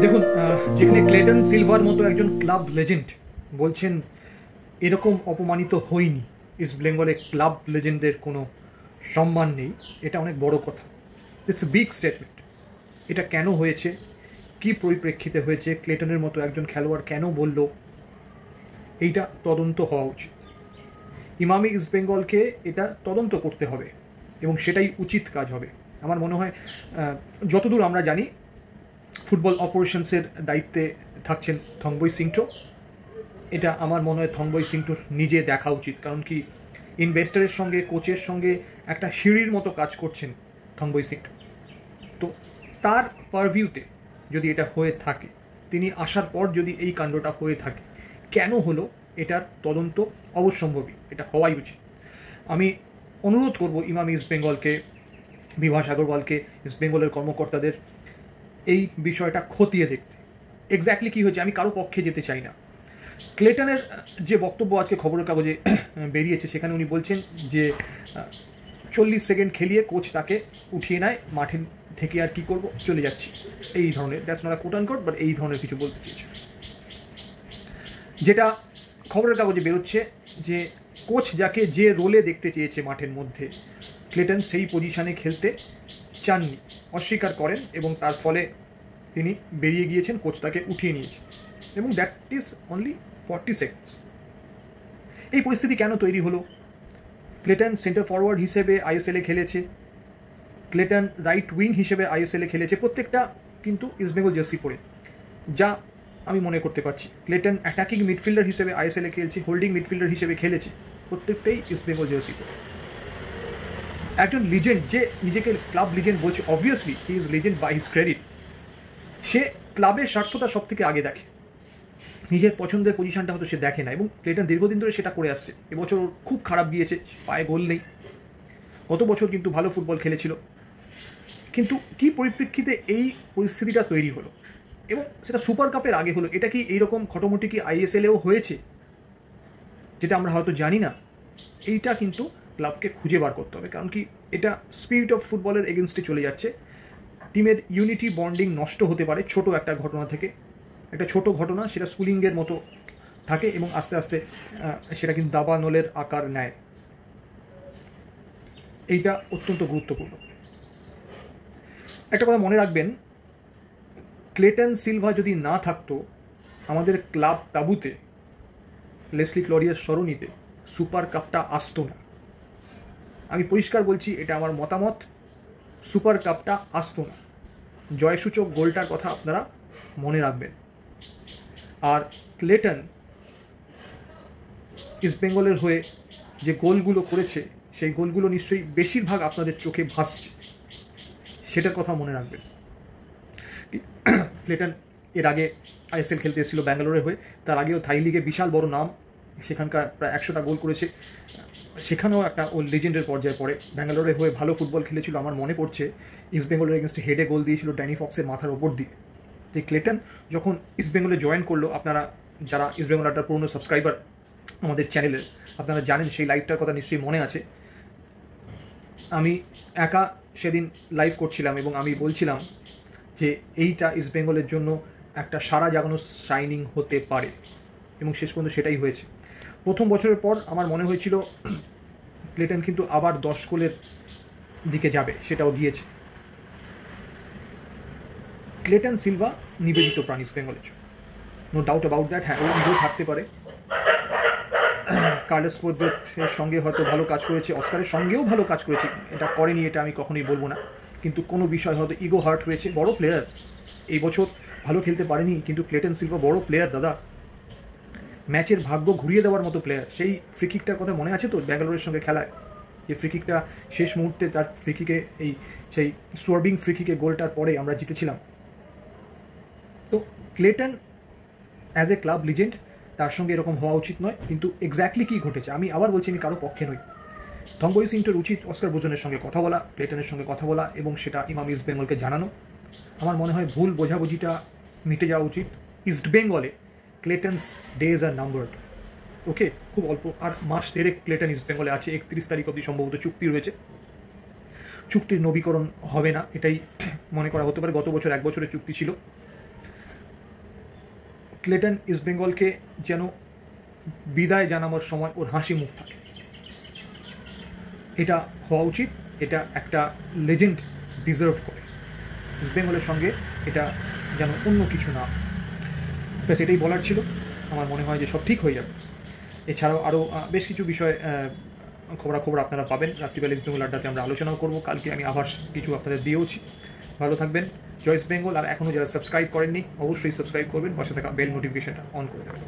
দেখুন, যেখানে Clayton silver মতো একজন ক্লাব লেজেন্ড বলছেন এরকম অপমানিত হয়নি, ইস্ট বেঙ্গলে ক্লাব লেজেন্ডদের কোনো সম্মান নেই, এটা অনেক বড় কথা। It's big statement. এটা কেন হয়েছে, কি পরিপ্রেক্ষিতে হয়েছে, ক্লেটনের মতো একজন খেলোয়াড় কেন বলল, এইটা তদন্ত হওয়া উচিত। ইমামি ইস্ট বেঙ্গলকে এটা তদন্ত করতে হবে এবং সেটাই উচিত কাজ হবে। আমার মনে হয় যতদূর আমরা জানি ফুটবল অপারেশনসের দায়িত্বে থাকছেন থংবই সিংটো। এটা আমার মনে হয় থংবই সিংটোর নিজে দেখা উচিত, কারণ কি ইনভেস্টরের সঙ্গে কোচের সঙ্গে একটা সিঁড়ির মতো কাজ করছেন থংবই সিংটো। তো তার পারভিউতে যদি এটা হয়ে থাকে, তিনি আসার পর যদি এই কাণ্ডটা হয়ে থাকে, কেন হলো এটার তদন্ত অবশ্যম্ভাবী, এটা হওয়াই উচিত। আমি অনুরোধ করব ইমামি ইস্ট বেঙ্গলকে, বিভাস আগরওয়ালকে, ইস্ট বেঙ্গলের কর্মকর্তাদের এই বিষয়টা খতিয়ে দেখতে এক্স্যাক্টলি কী হয়েছে। আমি কারো পক্ষে যেতে চাই না। ক্লেটনের যে বক্তব্য আজকে খবরের কাগজে বেরিয়েছে, সেখানে উনি বলছেন যে 40 সেকেন্ড খেলিয়ে কোচ তাকে উঠিয়ে নেয়, মাঠে থেকে আর কি করব, চলে যাচ্ছি, এই ধরনের, that's not a quote and quote, but এই ধরনের কিছু বলতে চেয়েছে। যেটা খবরের কাগজে বেরোচ্ছে যে কোচ যাকে যে রোলে দেখতে চেয়েছে মাঠের মধ্যে, ক্লেটন সেই পজিশনে খেলতে চাননি, অস্বীকার করেন এবং তার ফলে তিনি বেরিয়ে গিয়েছেন, কোচ তাকে উঠিয়ে নিয়েছে এবং দ্যাট ইজ অনলি 40 সেকেন্ডস। এই পরিস্থিতি কেন তৈরি হলো? ক্লেটন সেন্টার ফরওয়ার্ড হিসেবে আইএসএলে খেলেছে, ক্লেটন রাইট উইং হিসেবে আইএসএলে খেলেছে, প্রত্যেকটা কিন্তু ইস্টবেঙ্গল জার্সি পরে, যা আমি মনে করতে পারছি। ক্লেটন অ্যাটাকিং মিডফিল্ডার হিসেবে আইএসএলে খেলছে, হোল্ডিং মিডফিল্ডার হিসেবে খেলেছে, প্রত্যেকটাই ইস্টবেঙ্গল জার্সি পরে। একজন লিজেন্ড যে নিজেকে ক্লাব লিজেন্ড বলছে, obviously he is legend by his credit. সে ক্লাবের স্বার্থটা সব থেকে আগে দেখে, নিজের পছন্দের পজিশনটা হয়তো সে দেখে না, এবং ক্লেটন দীর্ঘদিন ধরে সেটা করে আসছে। এবছর খুব খারাপ গিয়েছে, পায়ে গোল নেই। গত বছর কিন্তু ভালো ফুটবল খেলেছিল, কিন্তু কি পরিপ্রেক্ষিতে এই পরিস্থিতিটা তৈরি হলো, এবং সেটা সুপার কাপের আগে হলো। এটা কি এইরকম খটোমটি কি আইএসএলেও হয়েছে, যেটা আমরা হয়তো জানি না? এইটা কিন্তু ক্লাবকে খুঁজে বার করতে হবে, কারণ কি এটা স্পিরিট অফ ফুটবলের এগেনস্টে চলে যাচ্ছে। টিমের ইউনিটি বন্ডিং নষ্ট হতে পারে ছোট একটা ঘটনা থেকে। একটা ছোট ঘটনা সেটা স্কুলিংয়ের মতো থাকে এবং আস্তে আস্তে সেটা কিন্তু দাবানলের আকার নেয়। এইটা অত্যন্ত গুরুত্বপূর্ণ। একটা কথা মনে রাখবেন, ক্লেটন সিলভা যদি না থাকতো, আমাদের ক্লাব তাঁবুতে লেসলি ক্লরিয়ার সরণিতে সুপার কাপটা আসতো না। আমি পরিষ্কার বলছি, এটা আমার মতামত, সুপার কাপটা আসতো না। জয়সূচক গোলটার কথা আপনারা মনে রাখবেন। আর ক্লেটন ইস্টবেঙ্গলের হয়ে যে গোলগুলো করেছে, সেই গোলগুলো নিশ্চয়ই বেশিরভাগ আপনাদের চোখে ভাসছে, সেটার কথা মনে রাখবেন। ক্লেটন এর আগে আইএসএল খেলতে এসেছিল ব্যাঙ্গালোরের হয়ে, তার আগেও থাই লিগে বিশাল বড় নাম, সেখানকার প্রায় 100টা গোল করেছে, সেখানেও একটা ও লেজেন্ডের পর্যায়ে পড়ে। ব্যাঙ্গালোরের হয়ে ভালো ফুটবল খেলেছিল, আমার মনে পড়ছে ইস্টবেঙ্গলের এগেনস্টে হেডে গোল দিয়েছিল ড্যানি ফক্সের মাথার ওপর দিয়ে। যে ক্লেটন যখন ইস্টবেঙ্গলে জয়েন করলো, আপনারা যারা ইস্টবেঙ্গল আড্ডার পুরনো সাবস্ক্রাইবার আমাদের চ্যানেলের, আপনারা জানেন সেই লাইভটার কথা নিশ্চয়ই মনে আছে। আমি একা সেদিন লাইভ করছিলাম এবং আমি বলছিলাম যে এইটা ইস্টবেঙ্গলের জন্য একটা সারা জাগানো শাইনিং হতে পারে, এবং শেষ পর্যন্ত সেটাই হয়েছে। প্রথম বছরের পর আমার মনে হয়েছিল ক্লেটন কিন্তু আবার 10 গোলের দিকে যাবে, সেটাও গিয়েছে। ক্লেটন সিলভা নিবেদিত প্রাণ ইস্টবেঙ্গলের জন্য, নো ডাউট অ্যাবাউট দ্যাট। হ্যাঁ, ও ইগো থাকতে পারে, কার্লোস পোদ্রের সঙ্গে হয়তো ভালো কাজ করেছে, অস্কারের সঙ্গেও ভালো কাজ করেছে, এটা করেনি এটা আমি কখনোই বলবো না, কিন্তু কোনো বিষয় হয়তো ইগো হার্ট হয়েছে। বড় প্লেয়ার, এই বছর ভালো খেলতে পারেনি, কিন্তু ক্লেটন সিলভা বড় প্লেয়ার দাদা, ম্যাচের ভাগ্য ঘুরিয়ে দেওয়ার মতো প্লেয়ার। সেই ফ্রিকিকটার কথা মনে আছে তো, ব্যাঙ্গালোরের সঙ্গে খেলায় যে ফ্রিকিকটা শেষ মুহূর্তে, তার ফ্রিকিকে, সেই সোয়ার্বিং ফ্রিকিকে গোলটার পরে আমরা জিতেছিলাম। তো Clayton as a club legend, তার সঙ্গে এরকম হওয়া উচিত নয়, কিন্তু এক্স্যাক্টলি কী ঘটেছে আমি আবার বলছি, আমি কারো পক্ষে নই। থংবই সিংটোর উচিত অস্কার বোজনের সঙ্গে কথা বলা, ক্লেটনের সঙ্গে কথা বলা এবং সেটা ইমাম ইস্ট বেঙ্গলকে জানানো। আমার মনে হয় ভুল বোঝাবুঝিটা মিটে যাওয়া উচিত। ইস্ট বেঙ্গলে ক্লেটনস ডেজ আর নাম্বারড, ওকে, খুব অল্প আর মাস দেড়েক ক্লেটন ইস্ট বেঙ্গলে আছে। 31 তারিখ অবধি সম্ভবত চুক্তি রয়েছে, চুক্তির নবীকরণ হবে না এটাই মনে করা হতে পারে। গত বছর 1 বছরের চুক্তি ছিল। ক্লেটন ইস্টবেঙ্গলকে যেন বিদায় জানাবার সময় ওর হাসি মুখ থাকে, এটা হওয়া উচিত। এটা একটা লেজেন্ড ডিজার্ভ করে। ইস্টবেঙ্গলের সঙ্গে এটা যেন অন্য কিছু না। ব্যাস এটাই বলার ছিল। আমার মনে হয় যে সব ঠিক হয়ে যাবে। এছাড়াও আরও বেশ কিছু বিষয় খবরাখবর আপনারা পাবেন। রাত্রিবেলা ইস্টবেঙ্গল আড্ডাতে আমরা আলোচনাও করব। কালকে আমি আবার কিছু আপনাদের দিয়েওছি। ভালো থাকবেন। জয় ইস্টবেঙ্গল। আর এখনও যারা সাবস্ক্রাইব করেননি অবশ্যই সাবস্ক্রাইব করবেন, পাশে থাকা বেল নোটিফিকেশনটা অন করে দেবেন।